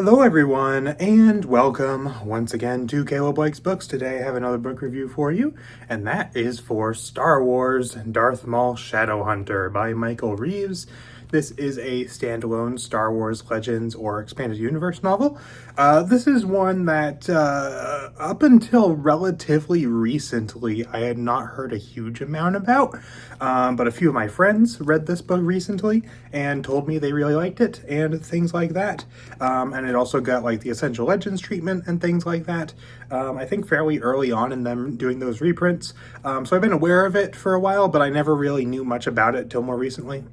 Hello everyone, and welcome once again to Caleb Likes Books. Today I have another book review for you, and that is for Star Wars Darth Maul Shadowhunter by Michael Reaves. This is a standalone Star Wars Legends or Expanded Universe novel. This is one that, up until relatively recently, I had not heard a huge amount about, but a few of my friends read this book recently and told me they really liked it and things like that. And it also got like the Essential Legends treatment and things like that. I think fairly early on in them doing those reprints. So I've been aware of it for a while, but I never really knew much about it till more recently.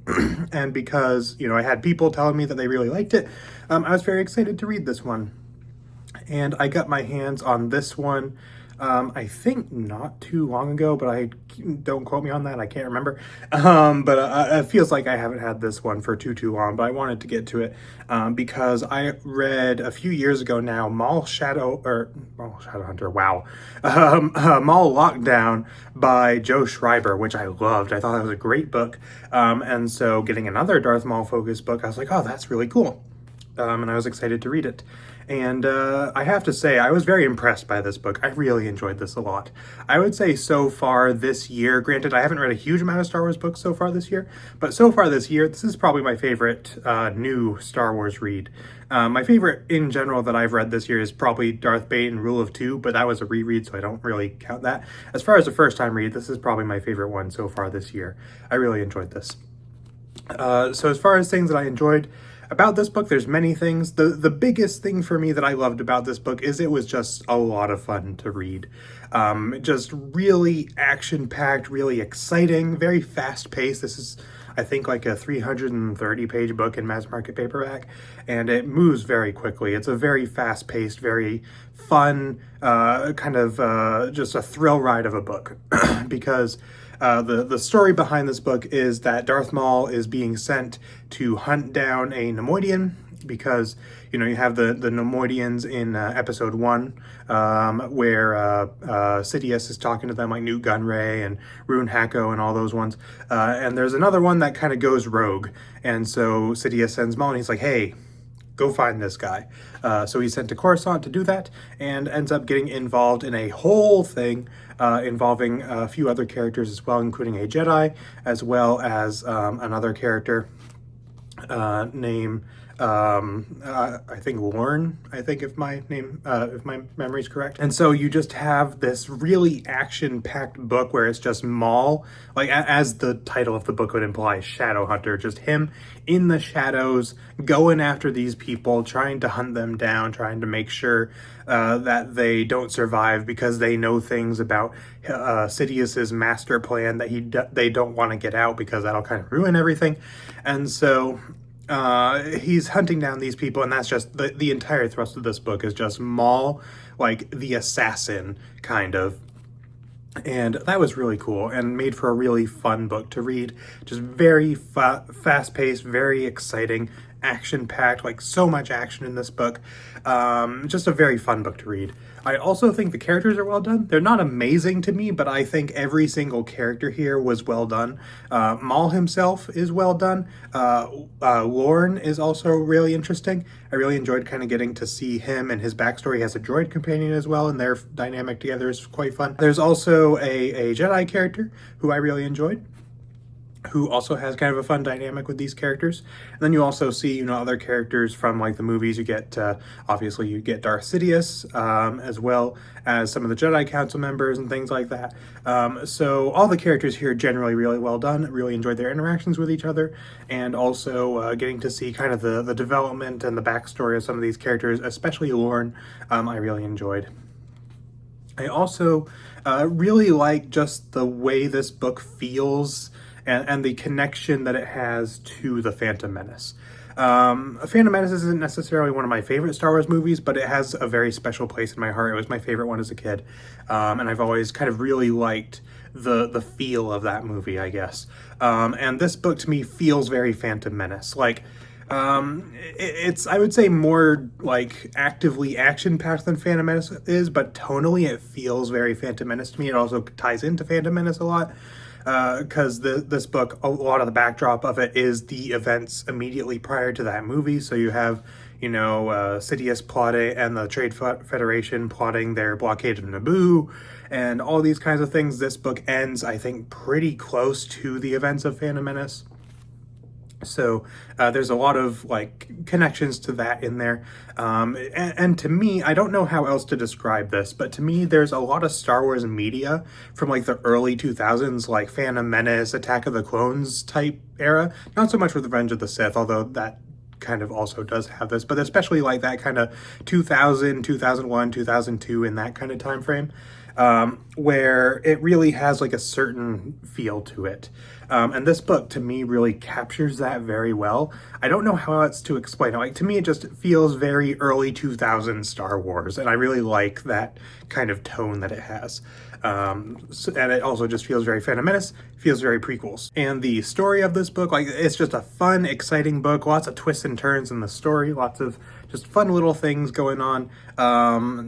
And because, I had people telling me that they really liked it, I was very excited to read this one. And I got my hands on this one, I think not too long ago, but don't quote me on that, I can't remember. But it feels like I haven't had this one for too long, but I wanted to get to it because I read a few years ago now Maul Shadowhunter, wow. Maul Lockdown by Joe Schreiber, which I loved. I thought that was a great book. And so getting another Darth Maul focused book, I was like, oh, that's really cool. And I was excited to read it. And I have to say, I was very impressed by this book. I really enjoyed this a lot. I would say so far this year, granted, I haven't read a huge amount of Star Wars books so far this year, but so far this year, this is probably my favorite new Star Wars read. My favorite in general that I've read this year is probably Darth Bane and Rule of Two, but that was a reread, so I don't really count that. As far as a first-time read, this is probably my favorite one so far this year. I really enjoyed this. So as far as things that I enjoyed about this book, there's many things. The biggest thing for me that I loved about this book is it was just a lot of fun to read. Just really action-packed, really exciting, very fast-paced. This is, I think, like a 330-page book in mass market paperback, and it moves very quickly. It's a very fast-paced, very fun, just a thrill ride of a book because the story behind this book is that Darth Maul is being sent to hunt down a Neimoidian because, you have the Neimoidians in episode 1 where Sidious is talking to them, like Newt Gunray and Rune Hacko and all those ones. And there's another one that kind of goes rogue. And so Sidious sends Maul and he's like, hey, go find this guy. So he's sent to Coruscant to do that and ends up getting involved in a whole thing involving a few other characters as well, including a Jedi, as well as another character named I think Lorne, if my memory's correct. And so you just have this really action-packed book where it's just Maul, like as the title of the book would imply, Shadowhunter, just him in the shadows, going after these people, trying to hunt them down, trying to make sure that they don't survive because they know things about Sidious's master plan that they don't want to get out because that'll kind of ruin everything. And so he's hunting down these people, and that's just the entire thrust of this book is just Maul, like the assassin, kind of. And that was really cool and made for a really fun book to read. Just very fast-paced, very exciting, action-packed, like so much action in this book. Just a very fun book to read. I also think the characters are well done. They're not amazing to me, but I think every single character here was well done. Maul himself is well done. Lorne is also really interesting. I really enjoyed kind of getting to see him and his backstory. He has a droid companion as well, and their dynamic together is quite fun. There's also a Jedi character who I really enjoyed, who also has kind of a fun dynamic with these characters. And then you also see, other characters from like the movies. You get, obviously you get Darth Sidious, as well as some of the Jedi Council members and things like that. So all the characters here generally really well done. Really enjoyed their interactions with each other, and also getting to see kind of the development and the backstory of some of these characters, especially Lorne, I really enjoyed. I also really like just the way this book feels and the connection that it has to The Phantom Menace. Phantom Menace isn't necessarily one of my favorite Star Wars movies, but it has a very special place in my heart. It was my favorite one as a kid, and I've always kind of really liked the feel of that movie, I guess. And this book to me feels very Phantom Menace. Like, it's, I would say, more like actively action-packed than Phantom Menace is, but tonally it feels very Phantom Menace to me. It also ties into Phantom Menace a lot. because this book, a lot of the backdrop of it is the events immediately prior to that movie. So you have, Sidious plotting and the Trade Federation plotting their blockade of Naboo and all these kinds of things. This book ends, I think, pretty close to the events of Phantom Menace. So there's a lot of connections to that in there. And to me, I don't know how else to describe this, but to me, there's a lot of Star Wars media from the early 2000s, like Phantom Menace, Attack of the Clones type era. Not so much with Revenge of the Sith, although that kind of also does have this, but especially that kind of 2000, 2001, 2002 in that kind of time frame. Where it really has a certain feel to it. And this book, to me, really captures that very well. I don't know how else to explain it. To me, it just feels very early 2000s Star Wars, and I really like that kind of tone that it has. And it also just feels very Phantom Menace, feels very prequels. And the story of this book, it's just a fun, exciting book, lots of twists and turns in the story, lots of just fun little things going on.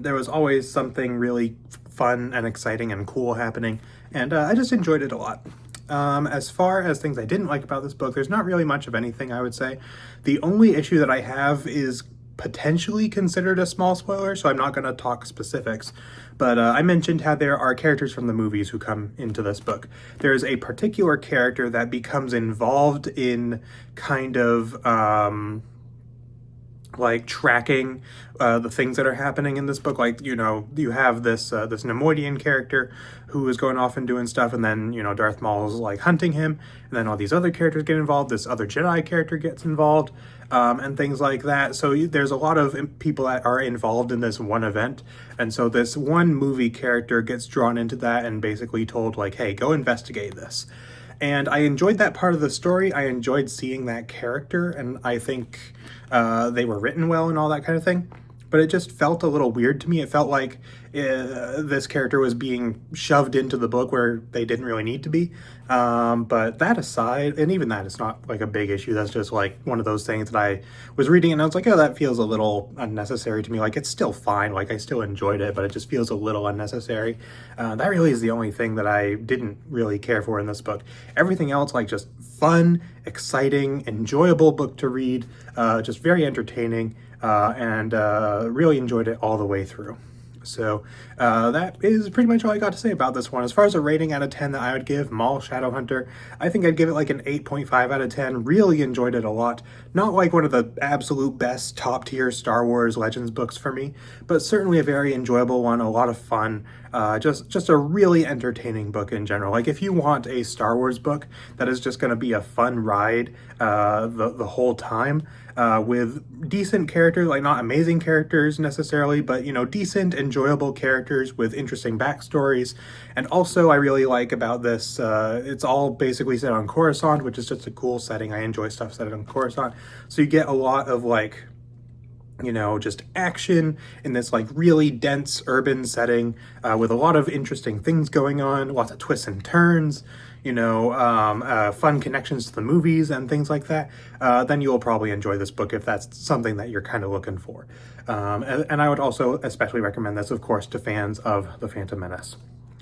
There was always something really fun and exciting and cool happening, and I just enjoyed it a lot. As far as things I didn't like about this book, there's not really much of anything, I would say. The only issue that I have is potentially considered a small spoiler, so I'm not going to talk specifics, but I mentioned how there are characters from the movies who come into this book. There's a particular character that becomes involved in kind of tracking the things that are happening in this book. You have this this Nemoidian character who is going off and doing stuff, and then Darth Maul is hunting him, and then all these other characters get involved. This other Jedi character gets involved, and things like that. So there's a lot of people that are involved in this one event, and so this one movie character gets drawn into that and basically told hey, go investigate this. And I enjoyed that part of the story. I enjoyed seeing that character, and I think they were written well and all that kind of thing. But it just felt a little weird to me. It felt like this character was being shoved into the book where they didn't really need to be. But that aside, and even that is not a big issue. That's just one of those things that I was reading and I was oh, that feels a little unnecessary to me. It's still fine. I still enjoyed it, but it just feels a little unnecessary. That really is the only thing that I didn't really care for in this book. Everything else, just fun, exciting, enjoyable book to read, just very entertaining, and really enjoyed it all the way through. So that is pretty much all I got to say about this one. As far as a rating out of 10 that I would give Maul Shadowhunter, I think I'd give it an 8.5 out of 10. Really enjoyed it a lot. Not one of the absolute best top tier Star Wars Legends books for me, but certainly a very enjoyable one, a lot of fun. Just a really entertaining book in general. If you want a Star Wars book that is just going to be a fun ride the whole time, with decent characters, not amazing characters necessarily, but decent, enjoyable characters with interesting backstories. And also I really like about this, it's all basically set on Coruscant, which is just a cool setting. I enjoy stuff set on Coruscant. So you get a lot of just action in this really dense urban setting, with a lot of interesting things going on, lots of twists and turns, fun connections to the movies and things like that, then you'll probably enjoy this book if that's something that you're kind of looking for. And I would also especially recommend this, of course, to fans of The Phantom Menace.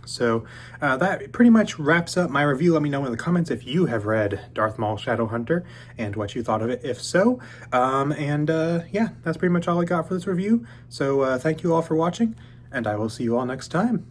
So that pretty much wraps up my review. Let me know in the comments if you have read Darth Maul Shadowhunter and what you thought of it, if so. Yeah, that's pretty much all I got for this review. So thank you all for watching, and I will see you all next time.